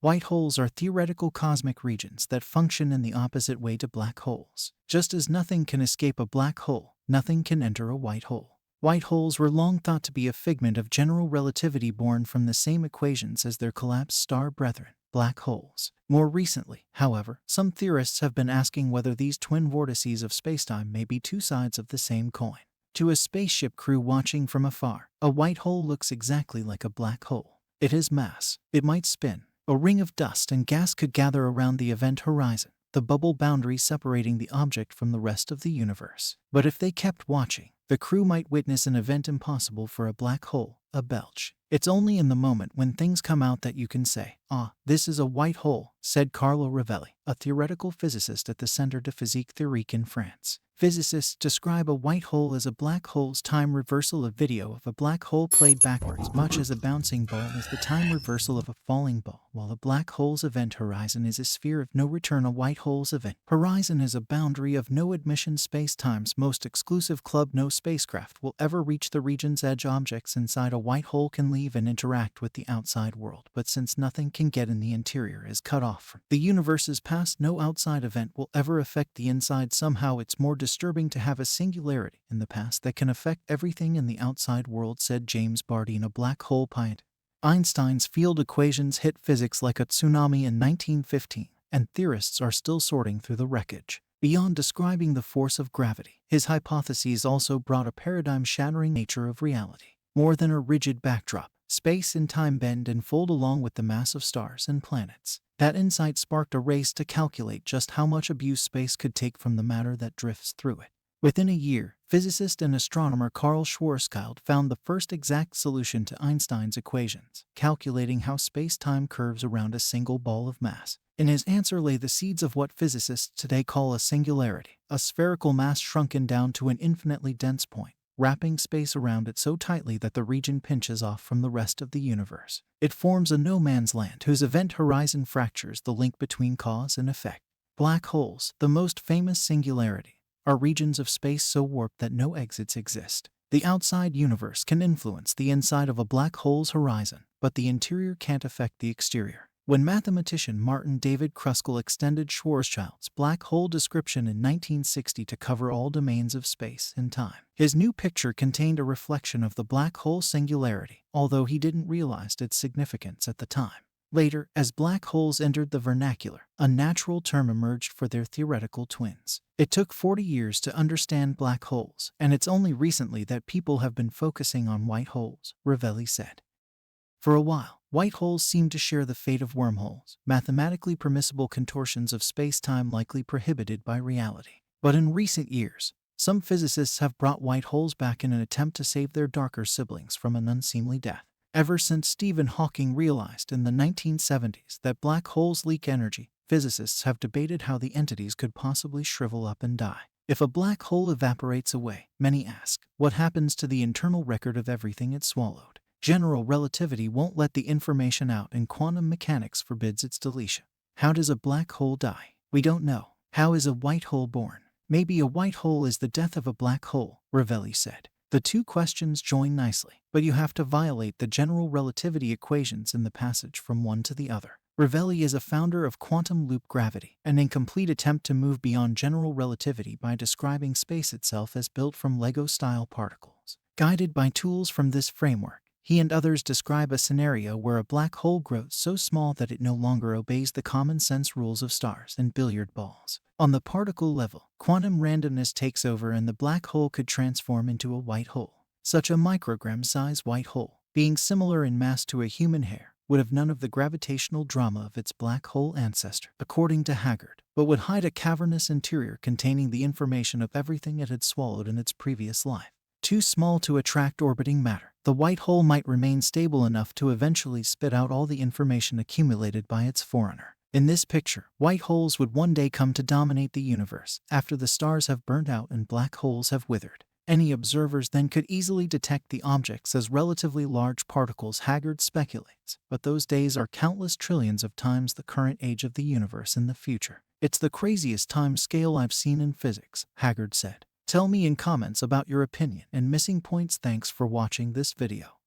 White holes are theoretical cosmic regions that function in the opposite way to black holes. Just as nothing can escape a black hole, nothing can enter a white hole. White holes were long thought to be a figment of general relativity born from the same equations as their collapsed star brethren, black holes. More recently, however, some theorists have been asking whether these twin vortices of spacetime may be two sides of the same coin. To a spaceship crew watching from afar, a white hole looks exactly like a black hole. It has mass. It might spin. A ring of dust and gas could gather around the event horizon, the bubble boundary separating the object from the rest of the universe. But if they kept watching, the crew might witness an event impossible for a black hole, a belch. It's only in the moment when things come out that you can say, "Ah, this is a white hole," said Carlo Rovelli, a theoretical physicist at the Centre de Physique Théorique in France. Physicists describe a white hole as a black hole's time reversal. A video of a black hole played backwards, much as a bouncing ball is the time reversal of a falling ball, while a black hole's event horizon is a sphere of no return. A white hole's event horizon is a boundary of no admission. Space-time's most exclusive club. No spacecraft will ever reach the region's edge. Objects inside a white hole can leave and interact with the outside world, but since nothing can get in, the interior is cut off from the universe's past. No outside event will ever affect the inside. Somehow it's more disturbing to have a singularity in the past that can affect everything in the outside world, said James Bardeen, a black hole pioneer. Einstein's field equations hit physics like a tsunami in 1915, and theorists are still sorting through the wreckage. Beyond describing the force of gravity, his hypotheses also brought a paradigm-shattering nature of reality. More than a rigid backdrop, space and time bend and fold along with the mass of stars and planets. That insight sparked a race to calculate just how much abuse space could take from the matter that drifts through it. Within a year, physicist and astronomer Karl Schwarzschild found the first exact solution to Einstein's equations, calculating how space-time curves around a single ball of mass. In his answer lay the seeds of what physicists today call a singularity, a spherical mass shrunken down to an infinitely dense point, wrapping space around it so tightly that the region pinches off from the rest of the universe. It forms a no-man's land whose event horizon fractures the link between cause and effect. Black holes, the most famous singularity, are regions of space so warped that no exits exist. The outside universe can influence the inside of a black hole's horizon, but the interior can't affect the exterior. When mathematician Martin David Kruskal extended Schwarzschild's black hole description in 1960 to cover all domains of space and time, his new picture contained a reflection of the black hole singularity, although he didn't realize its significance at the time. Later, as black holes entered the vernacular, a natural term emerged for their theoretical twins. It took 40 years to understand black holes, and it's only recently that people have been focusing on white holes, Rovelli said. For a while, white holes seemed to share the fate of wormholes, mathematically permissible contortions of space-time likely prohibited by reality. But in recent years, some physicists have brought white holes back in an attempt to save their darker siblings from an unseemly death. Ever since Stephen Hawking realized in the 1970s that black holes leak energy, physicists have debated how the entities could possibly shrivel up and die. If a black hole evaporates away, many ask, what happens to the internal record of everything it swallowed? General relativity won't let the information out, and quantum mechanics forbids its deletion. How does a black hole die? We don't know. How is a white hole born? Maybe a white hole is the death of a black hole, Rovelli said. The two questions join nicely, but you have to violate the general relativity equations in the passage from one to the other. Rovelli is a founder of quantum loop gravity, an incomplete attempt to move beyond general relativity by describing space itself as built from Lego-style particles. Guided by tools from this framework, he and others describe a scenario where a black hole grows so small that it no longer obeys the common-sense rules of stars and billiard balls. On the particle level, quantum randomness takes over and the black hole could transform into a white hole. Such a microgram-size white hole, being similar in mass to a human hair, would have none of the gravitational drama of its black hole ancestor, according to Haggard, but would hide a cavernous interior containing the information of everything it had swallowed in its previous life. Too small to attract orbiting matter, the white hole might remain stable enough to eventually spit out all the information accumulated by its forerunner. In this picture, white holes would one day come to dominate the universe, after the stars have burnt out and black holes have withered. Any observers then could easily detect the objects as relatively large particles, Haggard speculates, but those days are countless trillions of times the current age of the universe in the future. It's the craziest time scale I've seen in physics, Haggard said. Tell me in comments about your opinion and missing points. Thanks for watching this video.